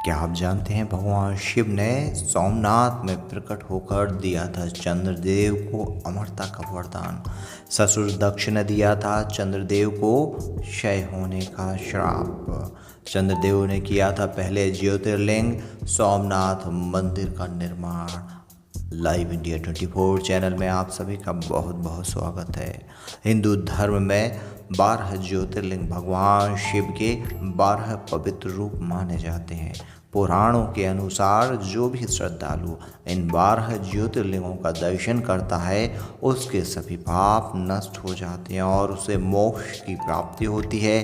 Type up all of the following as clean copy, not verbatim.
क्या आप जानते हैं भगवान शिव ने सोमनाथ में प्रकट होकर दिया था चंद्रदेव को अमरता का वरदान। ससुर दक्ष ने दिया था चंद्रदेव को क्षय होने का श्राप। चंद्रदेव ने किया था पहले ज्योतिर्लिंग सोमनाथ मंदिर का निर्माण। लाइव इंडिया 24 चैनल में आप सभी का बहुत बहुत स्वागत है। हिंदू धर्म में 12 ज्योतिर्लिंग भगवान शिव के 12 पवित्र रूप माने जाते हैं। पुराणों के अनुसार जो भी श्रद्धालु इन 12 ज्योतिर्लिंगों का दर्शन करता है उसके सभी पाप नष्ट हो जाते हैं और उसे मोक्ष की प्राप्ति होती है।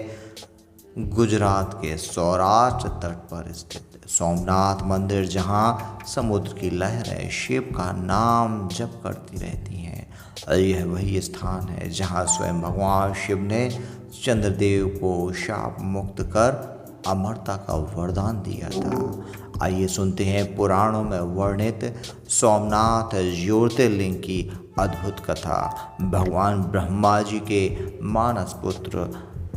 गुजरात के सौराष्ट्र तट पर स्थित सोमनाथ मंदिर, जहां समुद्र की लहरें शिव का नाम जप करती रहती हैं, यह वही स्थान है जहां स्वयं भगवान शिव ने चंद्रदेव को शाप मुक्त कर अमरता का वरदान दिया था। आइए सुनते हैं पुराणों में वर्णित सोमनाथ ज्योतिर्लिंग की अद्भुत कथा। भगवान ब्रह्मा जी के मानस पुत्र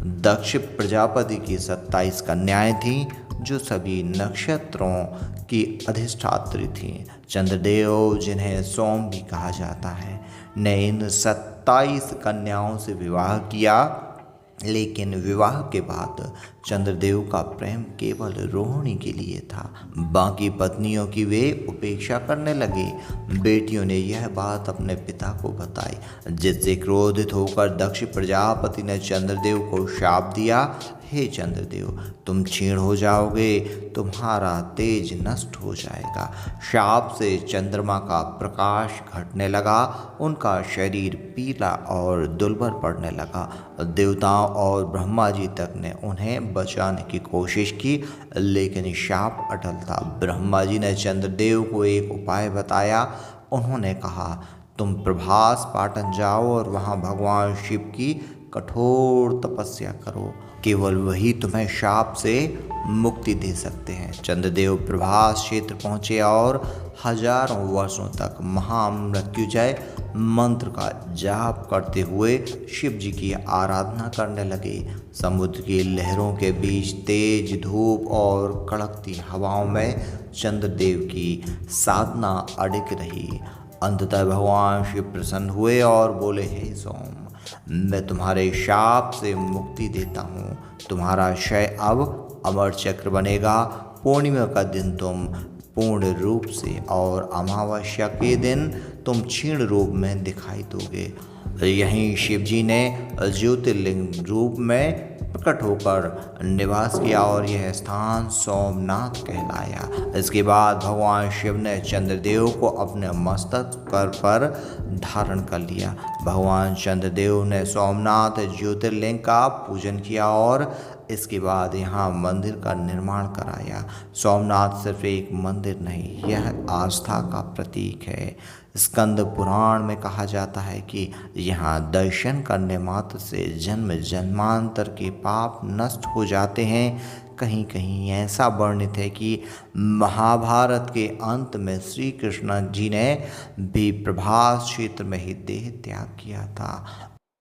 दक्ष प्रजापति की 27 कन्याएं थीं, जो सभी नक्षत्रों की अधिष्ठात्री थीं। चंद्रदेव, जिन्हें सोम भी कहा जाता है, ने इन 27 कन्याओं से विवाह किया, लेकिन विवाह के बाद चंद्रदेव का प्रेम केवल रोहिणी के लिए था। बाकी पत्नियों की वे उपेक्षा करने लगे। बेटियों ने यह बात अपने पिता को बताई, जिससे क्रोधित होकर दक्ष प्रजापति ने चंद्रदेव को शाप दिया, हे चंद्रदेव, तुम क्षीण हो जाओगे, तुम्हारा तेज नष्ट हो जाएगा। शाप से चंद्रमा का प्रकाश घटने लगा, उनका शरीर पीला और दुर्बल पड़ने लगा। देवताओं और ब्रह्मा जी तक ने उन्हें बचाने की कोशिश की, लेकिन शाप अटल था। ब्रह्मा जी ने चंद्रदेव को एक उपाय बताया। उन्होंने कहा, तुम प्रभास पाटन जाओ और वहाँ भगवान शिव की कठोर तपस्या करो, केवल वही तुम्हें शाप से मुक्ति दे सकते हैं। चंद्रदेव प्रभास क्षेत्र पहुँचे और हजारों वर्षों तक महामृत्युंजय मंत्र का जाप करते हुए शिव जी की आराधना करने लगे। समुद्र की लहरों के बीच तेज धूप और कड़कती हवाओं में चंद्रदेव की साधना अडिग रही। अंततः भगवान शिव प्रसन्न हुए और बोले, हे सोम, मैं तुम्हारे शाप से मुक्ति देता हूँ। तुम्हारा क्षय अब अमर चक्र बनेगा। पूर्णिमा का दिन तुम पूर्ण रूप से और अमावस्या के दिन तुम क्षीण रूप में दिखाई दोगे। यहीं शिव जी ने ज्योतिर्लिंग रूप में प्रकट होकर निवास किया और यह स्थान सोमनाथ कहलाया। इसके बाद भगवान शिव ने चंद्रदेव को अपने मस्तक पर धारण कर लिया। भगवान चंद्रदेव ने सोमनाथ ज्योतिर्लिंग का पूजन किया और इसके बाद यहाँ मंदिर का निर्माण कराया। सोमनाथ सिर्फ एक मंदिर नहीं, यह आस्था का प्रतीक है। स्कंद पुराण में कहा जाता है कि यहाँ दर्शन करने मात्र से जन्म जन्मांतर के पाप नष्ट हो जाते हैं। कहीं कहीं ऐसा वर्णित है कि महाभारत के अंत में श्री कृष्ण जी ने भी प्रभास क्षेत्र में ही देह त्याग किया था।